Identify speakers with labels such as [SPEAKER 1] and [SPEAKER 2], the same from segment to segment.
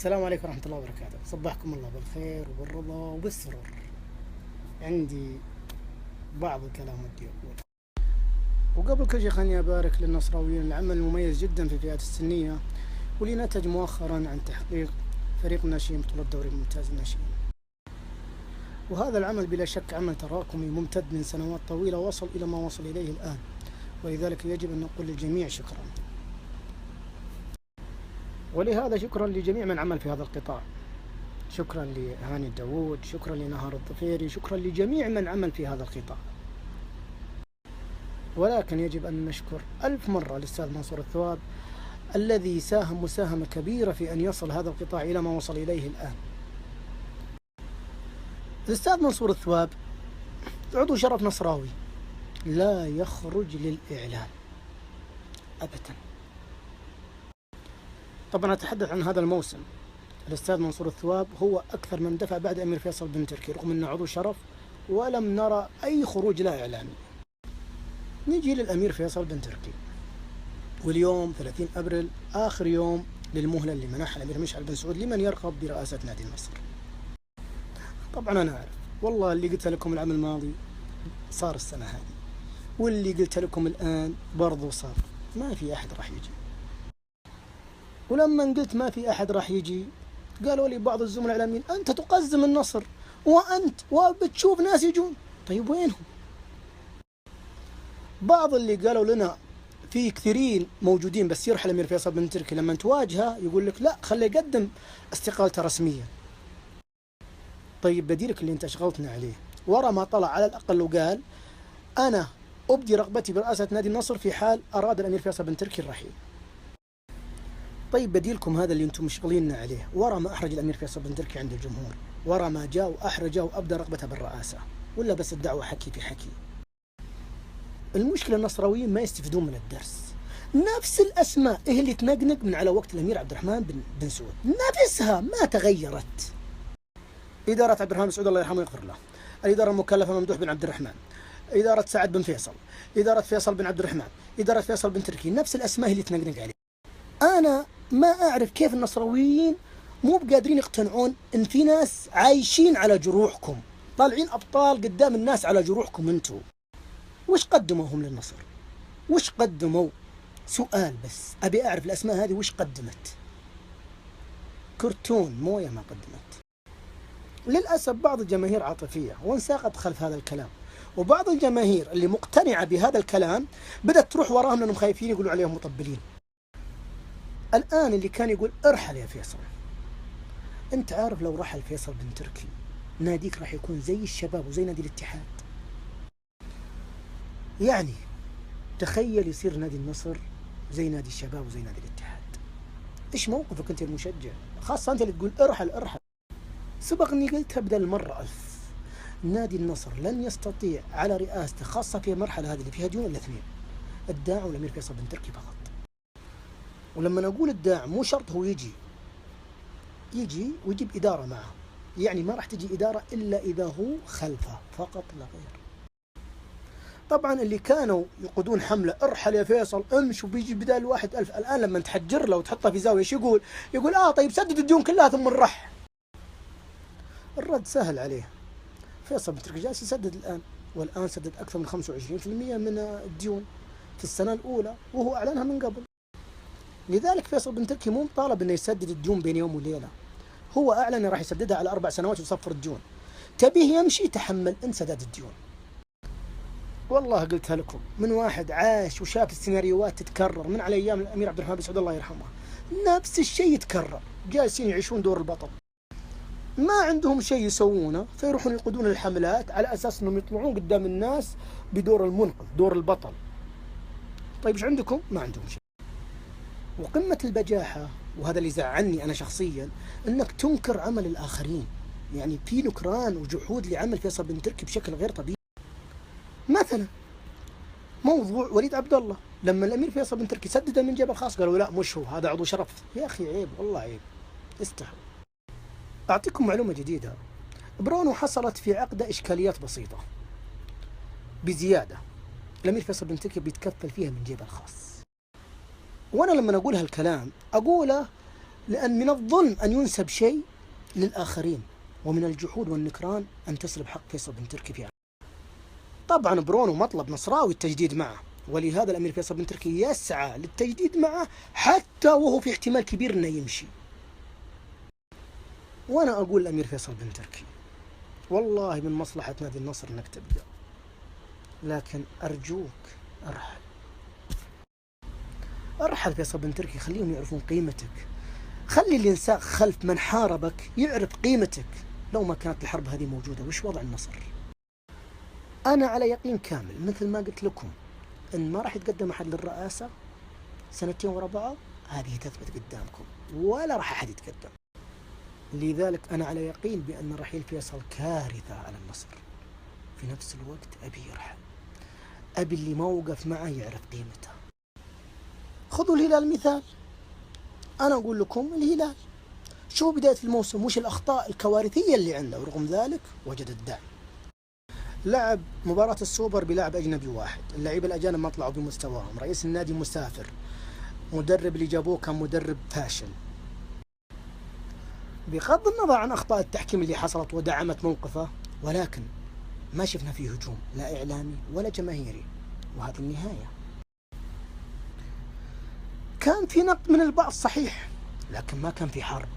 [SPEAKER 1] السلام عليكم ورحمة الله وبركاته. صبحكم الله بالخير وبالرضا وبالسرور. عندي بعض الكلام ودي أقوله. وقبل كل شيء خليني أبارك للنصراويين العمل المميز جدا في الفئات السنية واللي نتج مؤخرا عن تحقيق فريق ناشئين بطولة دوري ممتاز الناشئين. وهذا العمل بلا شك عمل تراكمي ممتد من سنوات طويلة وصل إلى ما وصل إليه الآن، ولذلك يجب أن نقول للجميع شكرا. ولهذا شكرا لجميع من عمل في هذا القطاع. شكرا لهاني الداوود، شكرا لنهار الظفيري، شكرا لجميع من عمل في هذا القطاع. ولكن يجب أن نشكر 1000 مرة الأستاذ منصور الثواب الذي ساهم مساهمة كبيرة في أن يصل هذا القطاع إلى ما وصل إليه الآن. الأستاذ منصور الثواب عضو شرف نصراوي لا يخرج للإعلام أبدا. طبعا أتحدث عن هذا الموسم. الأستاذ منصور الثواب هو أكثر من دفع بعد أمير فيصل بن تركي رغم أنه عضو شرف، ولم نرى أي خروج لا إعلامي. نجي للأمير فيصل بن تركي، واليوم 30 أبريل آخر يوم للمهلة اللي منحها الأمير مشعل بن سعود لمن يرغب برئاسة نادي النصر. طبعا أنا أعرف والله اللي قلت لكم العام الماضي صار السنة هذه، واللي قلت لكم الآن برضو صار. ما في أحد راح يجي. ولما قلت ما في أحد راح يجي قالوا لي بعض الزملاء الإعلاميين أنت تقزم النصر وأنت وبتشوف ناس يجون. طيب وينهم؟ بعض اللي قالوا لنا في كثيرين موجودين بس يرحل الأمير فيصل بن تركي لما تواجهه يقول لك لا خليه يقدم استقالته رسميا. طيب بديلك اللي انت اشغلتنا عليه ورا ما طلع على الأقل وقال أنا أبدي رغبتي برئاسة نادي النصر في حال أراد الأمير فيصل بن تركي الرحيل. طيب بديلكم هذا اللي انتم مشغليننا عليه ورا ما أحرج الأمير فيصل بن تركي عند الجمهور، ورا ما جاء وأحرجه وأبدى رغبته بالرئاسة، ولا بس الدعوة حكي في حكي. المشكلة النصراويين ما يستفيدون من الدرس. نفس الأسماء هي اللي تنقنق من على وقت الأمير عبد الرحمن بن سعود، نفسها ما تغيرت. إدارة عبد الرحمن بن سعود الله يرحمه ويغفر له، الإدارة المكلفة ممدوح بن عبد الرحمن، إدارة سعد بن فيصل، إدارة فيصل بن عبد الرحمن، إدارة فيصل بن تركي، نفس الأسماء هي اللي تنقنق عليه. أنا ما أعرف كيف النصراويين مو بقادرين يقتنعون إن في ناس عايشين على جروحكم، طالعين أبطال قدام الناس على جروحكم أنتوا. وش قدموا هم للنصر؟ وش قدموا؟ سؤال بس أبي أعرف الأسماء هذه وش قدمت؟ كرتون موية ما قدمت. للأسف بعض الجماهير عاطفية وانساقت خلف هذا الكلام، وبعض الجماهير اللي مقتنعة بهذا الكلام بدأت تروح وراهم لأنهم خايفين يقولوا عليهم مطبلين. الآن اللي كان يقول ارحل يا فيصل، أنت عارف لو رحل فيصل بن تركي ناديك راح يكون زي الشباب وزي نادي الاتحاد. يعني تخيل يصير نادي النصر زي نادي الشباب وزي نادي الاتحاد. إيش موقفك أنت المشجع؟ خاصة أنت اللي تقول ارحل ارحل. سبق أني قلتها بدل مرة 1000. نادي النصر لن يستطيع على رئاسته خاصة في المرحلة هذه اللي فيها ديون الاثنين، الداعم والأمير فيصل بن تركي فقط. ولما نقول الداعم مو شرط هو يجي ويجيب إدارة معه، يعني ما راح تجي إدارة إلا إذا هو خلفه فقط لا غير. طبعا اللي كانوا يقودون حملة ارحل يا فيصل امش وبيجي بدال 1000، الآن لما تحجر له وتحطه في زاوية ايش يقول؟ يقول طيب سدد الديون كلها ثم نرح. الرد سهل عليه. فيصل بن تركي جالس يسدد الآن، والآن سدد أكثر من 25% من الديون في السنة الأولى وهو أعلنها من قبل. لذلك فيصل بن تركي مو طالب أنه يسدد الديون بين يوم وليلة، هو أعلن راح يسددها على 4 سنوات ويصفر الديون. تبيه يمشي تحمل أنت سداد الديون. والله قلتها لكم من واحد عاش وشاف السيناريوهات تتكرر من على أيام الأمير عبد الرحمن بن سعود الله يرحمه، نفس الشيء يتكرر، جالسين يعيشون دور البطل، ما عندهم شيء يسوونه فيروحون يقودون الحملات على أساس أنهم يطلعون قدام الناس بدور المنقذ دور البطل. طيب إيش عندكم؟ ما عندهم شيء. وقمة البجاحة، وهذا اللي زعلني أنا شخصيا، أنك تنكر عمل الآخرين. يعني في نكران وجحود لعمل فيصل بن تركي بشكل غير طبيعي. مثلا موضوع وليد عبد الله، لما الأمير فيصل بن تركي سدده من جبل خاص قالوا لا مش هو، هذا عضو شرف. يا أخي عيب والله عيب، استحوا. أعطيكم معلومة جديدة. برونو حصلت في عقده إشكاليات بسيطة بزيادة، الأمير فيصل بن تركي بيتكفل فيها من جبل خاص. وأنا لما أقول هالكلام أقوله لأن من الظلم أن ينسب شيء للآخرين، ومن الجحود والنكران أن تسلب حق فيصل بن تركي فيها. طبعا برونو مطلب نصراوي التجديد معه، ولهذا الأمير فيصل بن تركي يسعى للتجديد معه حتى وهو في احتمال كبير أنه يمشي. وأنا أقول الأمير فيصل بن تركي والله من مصلحة نادي النصر أنك تبدأ، لكن أرجوك أرحل. أرحل فيصل بن تركي، خليهم يعرفون قيمتك، خلي الإنسان خلف من حاربك يعرف قيمتك. لو ما كانت الحرب هذه موجودة وش وضع النصر؟ أنا على يقين كامل مثل ما قلت لكم إن ما راح يتقدم أحد للرئاسة سنتين ورا بعض، هذه تثبت قدامكم، ولا راح أحد يتقدم. لذلك أنا على يقين بأن رحيل فيصل كارثة على النصر. في نفس الوقت أبي يرحل، أبي اللي ما وقف معه يعرف قيمته. خذوا الهلال مثال، أنا أقول لكم الهلال شو بداية الموسم وش الأخطاء الكوارثية اللي عنده، ورغم ذلك وجد الدعم. لعب مباراة السوبر بلاعب أجنبي واحد، اللعيبة الأجانب ما طلعوا بمستواهم، رئيس النادي مسافر، مدرب اللي جابوه كان مدرب فاشل. بغض النظر عن أخطاء التحكيم اللي حصلت ودعمت موقفه، ولكن ما شفنا فيه هجوم لا إعلامي ولا جماهيري، وهذه النهاية. كان في نقد من البعض صحيح، لكن ما كان في حرب،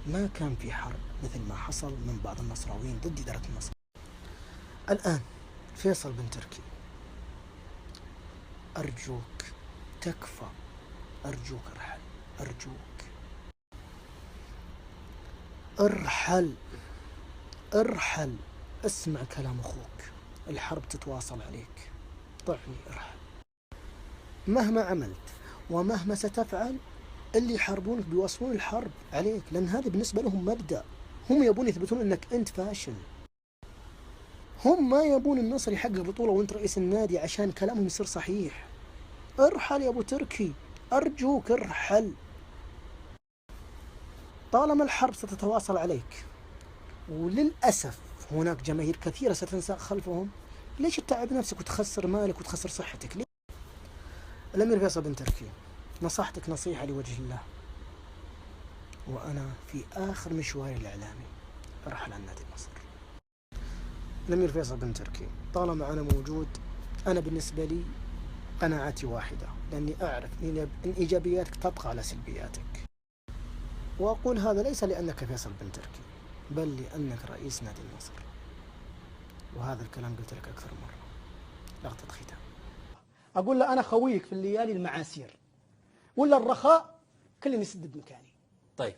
[SPEAKER 1] ما كان في حرب مثل ما حصل من بعض النصراويين ضد إدارة النصر. الآن فيصل بن تركي أرجوك تكفى، أرجوك ارحل، أرجوك ارحل، ارحل. اسمع كلام أخوك، الحرب تتواصل عليك، ضعني ارحل. مهما عملت ومهما ستفعل اللي يحاربونك بيواصلون الحرب عليك، لأن هذا بالنسبة لهم مبدأ، هم يبون يثبتون أنك أنت فاشل، هم ما يبون النصر يحقق بطولة وأنت رئيس النادي عشان كلامهم يصير صحيح. ارحل يا أبو تركي، أرجوك ارحل. طالما الحرب ستتواصل عليك وللأسف هناك جماهير كثيرة ستنساق خلفهم، ليش تتعب نفسك وتخسر مالك وتخسر صحتك؟ ليه؟ الأمير فيصل بن تركي نصحتك نصيحة لوجه الله، وأنا في آخر مشواري الإعلامي، ارحل عن نادي النصر. الأمير فيصل بن تركي طالما أنا موجود، أنا بالنسبة لي قناعتي واحدة، لأني أعرف إن إيجابياتك تطغى على سلبياتك، وأقول هذا ليس لأنك فيصل بن تركي، بل لأنك رئيس نادي النصر، وهذا الكلام قلت لك أكثر مرة، لقطة ختام. أقول له أنا خويك في الليالي المعاسير، ولا الرخاء كل يسد بمكاني.
[SPEAKER 2] طيب